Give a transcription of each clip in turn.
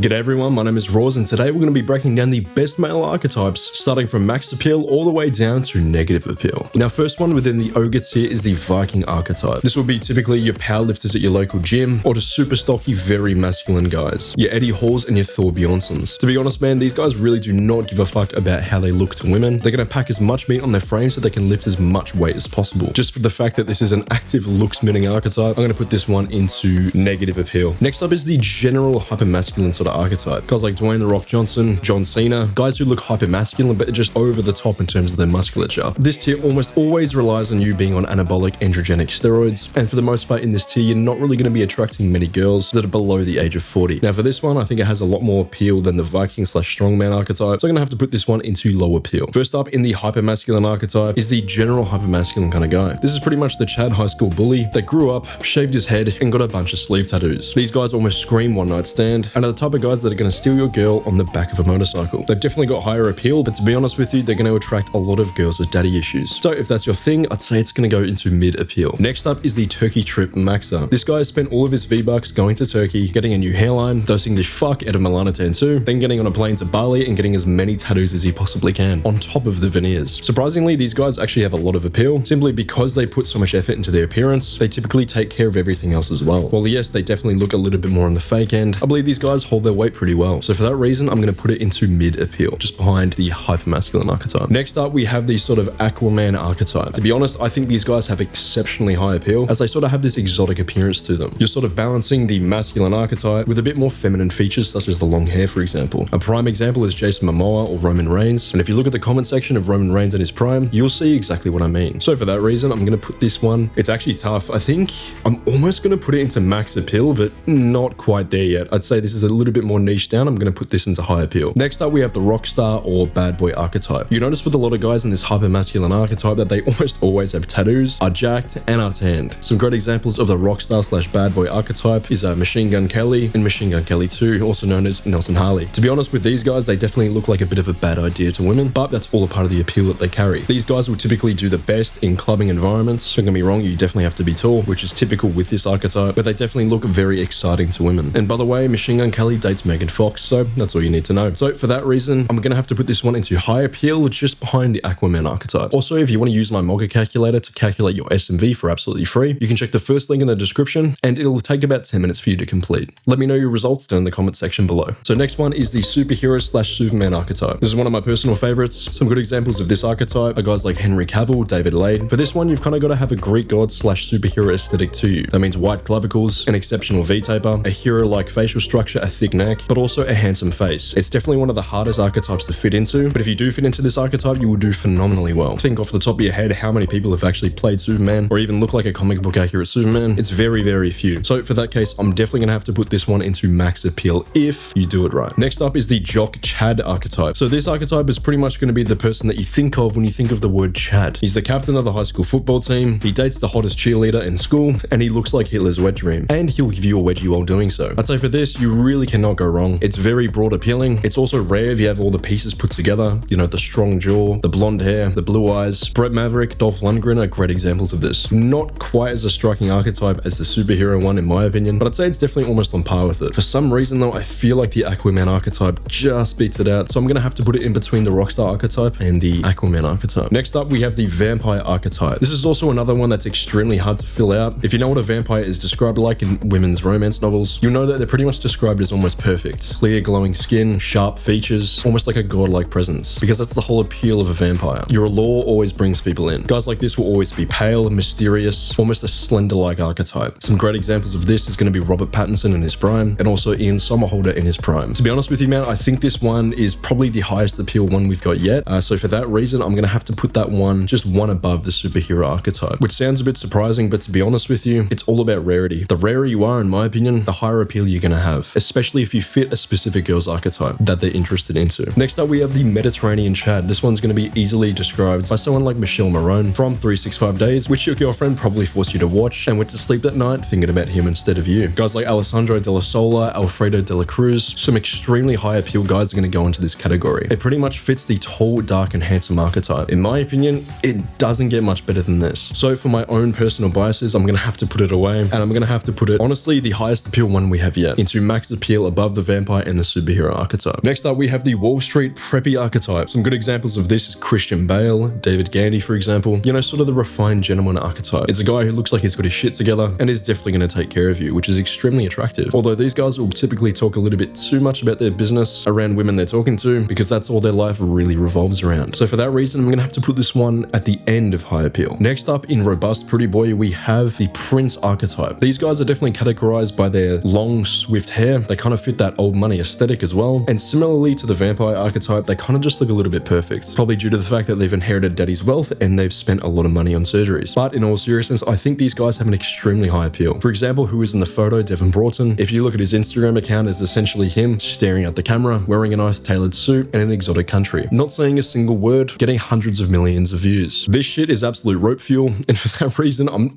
G'day everyone, my name is Rorz and today we're going to be breaking down the best male archetypes, starting from max appeal all the way down to negative appeal. Now, first one within the ogre tier is the Viking archetype. This will be typically your powerlifters at your local gym, or the super stocky, very masculine guys. Your Eddie Halls and your Thor Bjornssons. To be honest, man, these guys really do not give a fuck about how they look to women. They're going to pack as much meat on their frame so they can lift as much weight as possible. Just for the fact that this is an active looks-minning archetype, I'm going to put this one into negative appeal. Next up is the general hyper-masculine sort of archetype. Guys like Dwayne "The Rock" Johnson, John Cena, guys who look hyper-masculine but just over the top in terms of their musculature. This tier almost always relies on you being on anabolic androgenic steroids, and for the most part in this tier, you're not really going to be attracting many girls that are below the age of 40. Now for this one, I think it has a lot more appeal than the Viking/strongman archetype, so I'm going to have to put this one into low appeal. First up in the hyper-masculine archetype is the general hyper-masculine kind of guy. This is pretty much the Chad high school bully that grew up, shaved his head, and got a bunch of sleeve tattoos. These guys almost scream one night stand, and are the type of guys that are going to steal your girl on the back of a motorcycle. They've definitely got higher appeal, but to be honest with you, they're going to attract a lot of girls with daddy issues. So if that's your thing, I'd say it's going to go into mid appeal. Next up is the Turkey Trip Maxer. This guy has spent all of his V-Bucks going to Turkey, getting a new hairline, dosing the fuck out of Milana Tattoo, then getting on a plane to Bali and getting as many tattoos as he possibly can, on top of the veneers. Surprisingly, these guys actually have a lot of appeal, simply because they put so much effort into their appearance. They typically take care of everything else as well. While yes, they definitely look a little bit more on the fake end, I believe these guys hold their weight pretty well. So for that reason, I'm going to put it into mid appeal, just behind the hyper-masculine archetype. Next up, we have the sort of Aquaman archetype. To be honest, I think these guys have exceptionally high appeal, as they sort of have this exotic appearance to them. You're sort of balancing the masculine archetype with a bit more feminine features, such as the long hair, for example. A prime example is Jason Momoa or Roman Reigns, and if you look at the comment section of Roman Reigns in his prime, you'll see exactly what I mean. So for that reason, I'm going to put this one. It's actually tough. I think I'm almost going to put it into max appeal, but not quite there yet. I'd say this is a little bit more niche down. I'm going to put this into high appeal. Next up, we have the rock star or bad boy archetype. You notice with a lot of guys in this hyper masculine archetype that they almost always have tattoos, are jacked, and are tanned. Some great examples of the rock star / bad boy archetype is Machine Gun Kelly and Machine Gun Kelly 2, also known as Nelson Harley. To be honest with these guys, they definitely look like a bit of a bad idea to women, but that's all a part of the appeal that they carry. These guys will typically do the best in clubbing environments. Don't get me wrong, you definitely have to be tall, which is typical with this archetype, but they definitely look very exciting to women. And by the way, Machine Gun Kelly dates Megan Fox, so that's all you need to know. So for that reason, I'm going to have to put this one into high appeal, just behind the Aquaman archetype. Also, if you want to use my Mogger calculator to calculate your SMV for absolutely free, you can check the first link in the description, and it'll take about 10 minutes for you to complete. Let me know your results down in the comment section below. So next one is the superhero / Superman archetype. This is one of my personal favorites. Some good examples of this archetype are guys like Henry Cavill, David Lade. For this one, you've kind of got to have a Greek god / superhero aesthetic to you. That means white clavicles, an exceptional V-taper, a hero-like facial structure, a thick neck, but also a handsome face. It's definitely one of the hardest archetypes to fit into, but if you do fit into this archetype, you will do phenomenally well. Think off the top of your head how many people have actually played Superman or even look like a comic book accurate Superman. It's very, very few. So for that case, I'm definitely going to have to put this one into max appeal if you do it right. Next up is the jock Chad archetype. So this archetype is pretty much going to be the person that you think of when you think of the word Chad. He's the captain of the high school football team. He dates the hottest cheerleader in school, and he looks like Hitler's wet dream. And he'll give you a wedgie while doing so. I'd say for this, you really cannot go wrong. It's very broad appealing. It's also rare if you have all the pieces put together. You know, the strong jaw, the blonde hair, the blue eyes. Brett Maverick, Dolph Lundgren are great examples of this. Not quite as a striking archetype as the superhero one in my opinion, but I'd say it's definitely almost on par with it. For some reason though, I feel like the Aquaman archetype just beats it out, so I'm gonna have to put it in between the Rockstar archetype and the Aquaman archetype. Next up, we have the Vampire archetype. This is also another one that's extremely hard to fill out. If you know what a vampire is described like in women's romance novels, you'll know that they're pretty much described as almost perfect. Clear, glowing skin, sharp features, almost like a godlike presence, because that's the whole appeal of a vampire. Your allure always brings people in. Guys like this will always be pale, mysterious, almost a Slender-like archetype. Some great examples of this is going to be Robert Pattinson in his prime, and also Ian Somerhalder in his prime. To be honest with you, man, I think this one is probably the highest appeal one we've got yet. So for that reason, I'm going to have to put that one just one above the superhero archetype, which sounds a bit surprising, but to be honest with you, it's all about rarity. The rarer you are, in my opinion, the higher appeal you're going to have, especially if you fit a specific girl's archetype that they're interested into. Next up, we have the Mediterranean Chad. This one's going to be easily described by someone like Michelle Marone from 365 Days, which your girlfriend probably forced you to watch and went to sleep that night thinking about him instead of you. Guys like Alessandro de la Sola, Alfredo de la Cruz, some extremely high appeal guys are going to go into this category. It pretty much fits the tall, dark, and handsome archetype. In my opinion, it doesn't get much better than this. So for my own personal biases, I'm going to have to put it away, and I'm going to have to put it, honestly, the highest appeal one we have yet, into max appeal above the vampire and the superhero archetype. Next up, we have the Wall Street preppy archetype. Some good examples of this is Christian Bale, David Gandy, for example. You know, sort of the refined gentleman archetype. It's a guy who looks like he's got his shit together and is definitely going to take care of you, which is extremely attractive. Although these guys will typically talk a little bit too much about their business around women they're talking to, because that's all their life really revolves around. So for that reason, I'm going to have to put this one at the end of high appeal. Next up, in robust pretty boy, we have the Prince archetype. These guys are definitely categorized by their long, swift hair. They kind of fit that old money aesthetic as well. And similarly to the vampire archetype, they kind of just look a little bit perfect. Probably due to the fact that they've inherited daddy's wealth and they've spent a lot of money on surgeries. But in all seriousness, I think these guys have an extremely high appeal. For example, who is in the photo, Devin Broughton. If you look at his Instagram account, it's essentially him staring at the camera, wearing a nice tailored suit in an exotic country. Not saying a single word, getting hundreds of millions of views. This shit is absolute rope fuel. And for that reason, I'm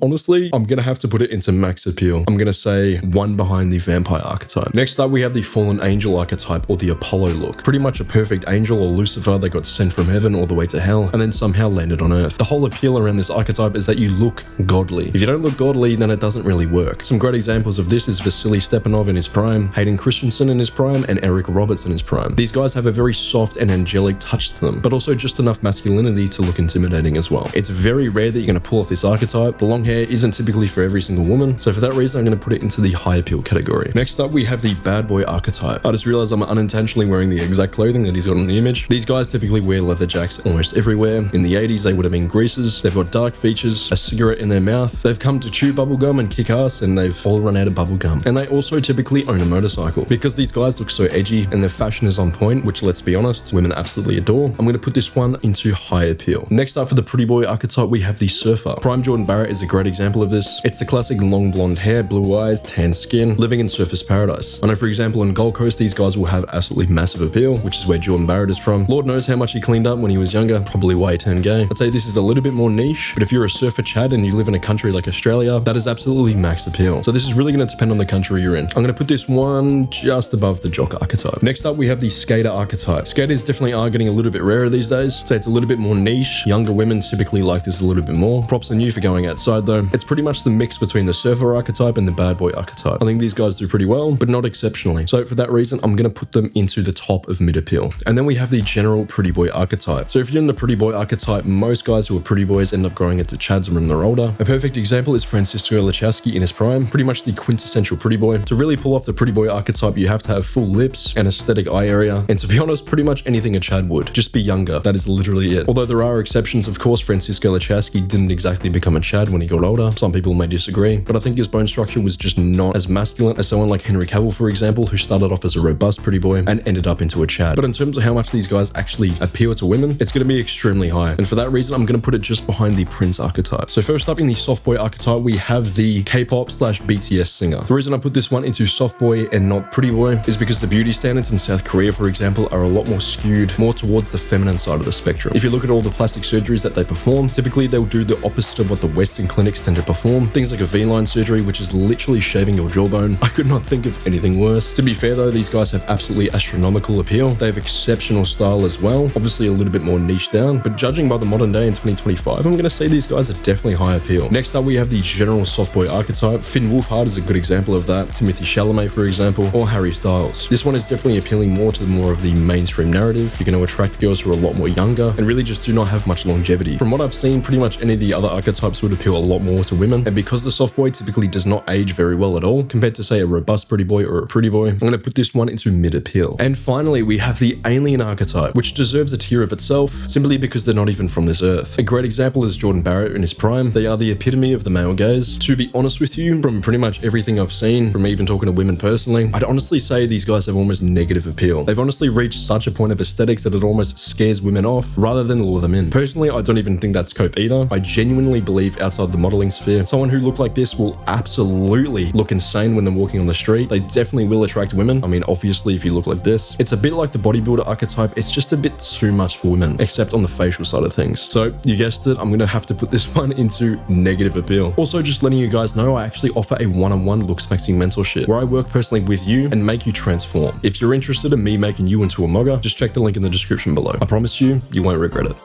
gonna have to put it into max appeal. I'm gonna say one behind the vampire archetype. Next up, we have the fallen angel archetype, or the Apollo look. Pretty much a perfect angel or Lucifer that got sent from heaven all the way to hell and then somehow landed on earth. The whole appeal around this archetype is that you look godly. If you don't look godly, then it doesn't really work. Some great examples of this is Vasily Stepanov in his prime, Hayden Christensen in his prime, and Eric Roberts in his prime. These guys have a very soft and angelic touch to them, but also just enough masculinity to look intimidating as well. It's very rare that you're going to pull off this archetype. The long hair isn't typically for every single woman, so for that reason, I'm going to put it into the high appeal category. Next up, we have the bad boy archetype. I just realized I'm unintentionally wearing the exact clothing that he's got on the image. These guys typically wear leather jacks almost everywhere. In the 80s, they would have been greasers. They've got dark features, a cigarette in their mouth. They've come to chew bubblegum and kick ass, and they've all run out of bubblegum. And they also typically own a motorcycle. Because these guys look so edgy and their fashion is on point, which, let's be honest, women absolutely adore, I'm going to put this one into high appeal. Next up, for the pretty boy archetype, we have the surfer. Prime Jordan Barrett is a great example of this. It's the classic long blonde hair, blue eyes, tan skin, living in surfer's paradise. I know, for example, on Gold Coast, these guys will have absolutely massive appeal, which is where Jordan Barrett is from. Lord knows how much he cleaned up when he was younger, probably why he turned gay. I'd say this is a little bit more niche, but if you're a surfer Chad and you live in a country like Australia, that is absolutely max appeal. So this is really going to depend on the country you're in. I'm going to put this one just above the jock archetype. Next up, we have the skater archetype. Skaters definitely are getting a little bit rarer these days, so it's a little bit more niche. Younger women typically like this a little bit more. Props on you for going outside though. It's pretty much the mix between the surfer archetype and the bad boy archetype. I think these guys do pretty well, but not exceptionally. So for that reason, I'm going to put them into the top of mid appeal. And then we have the general pretty boy archetype. So if you're in the pretty boy archetype, most guys who are pretty boys end up growing into chads when they're older. A perfect example is Francisco Lachowski in his prime, pretty much the quintessential pretty boy. To really pull off the pretty boy archetype, you have to have full lips and aesthetic eye area. And to be honest, pretty much anything a chad would. Just be younger. That is literally it. Although there are exceptions, of course, Francisco Lachowski didn't exactly become a chad when he got older. Some people may disagree, but I think his bone structure was just not as masculine as someone like Henry Cavill, for example, who started off as a robust pretty boy and ended up into a chad. But in terms of how much these guys actually appeal to women, it's going to be extremely high. And for that reason, I'm going to put it just behind the Prince archetype. So first up in the soft boy archetype, we have the K-pop / BTS singer. The reason I put this one into soft boy and not pretty boy is because the beauty standards in South Korea, for example, are a lot more skewed more towards the feminine side of the spectrum. If you look at all the plastic surgeries that they perform, typically they'll do the opposite of what the Western clinics tend to perform. Things like a V-line surgery, which is literally shaving your jawbone. I could not think of anything worse. To be fair though, these guys have absolutely astronomical appeal. They have exceptional style as well. Obviously a little bit more niche down, but judging by the modern day in 2025, I'm going to say these guys are definitely high appeal. Next up, we have the general soft boy archetype. Finn Wolfhard is a good example of that. Timothy Chalamet, for example, or Harry Styles. This one is definitely appealing more to more of the mainstream narrative. You're going to attract girls who are a lot more younger and really just do not have much longevity. From what I've seen, pretty much any of the other archetypes would appeal a lot more to women. And because the soft boy typically does not age very well at all, compared to say a robust pretty boy or a pretty boy, I'm going to put this one into mid appeal. And finally, we have the alien archetype, which deserves a tier of itself simply because they're not even from this earth. A great example is Jordan Barrett in his prime. They are the epitome of the male gaze. To be honest with you, from pretty much everything I've seen, from even talking to women personally, I'd honestly say these guys have almost negative appeal. They've honestly reached such a point of aesthetics that it almost scares women off rather than lure them in. Personally, I don't even think that's cope either. I genuinely believe outside the modeling sphere, someone who looked like this will absolutely look insane when they're walking on the street. They definitely will attract women. I mean, obviously, if you look like this, it's a bit like the bodybuilder archetype. It's just a bit too much for women, except on the facial side of things. So you guessed it, I'm going to have to put this one into negative appeal. Also, just letting you guys know, I actually offer a one-on-one looks maxing mentorship where I work personally with you and make you transform. If you're interested in me making you into a mogger, just check the link in the description below. I promise you, you won't regret it.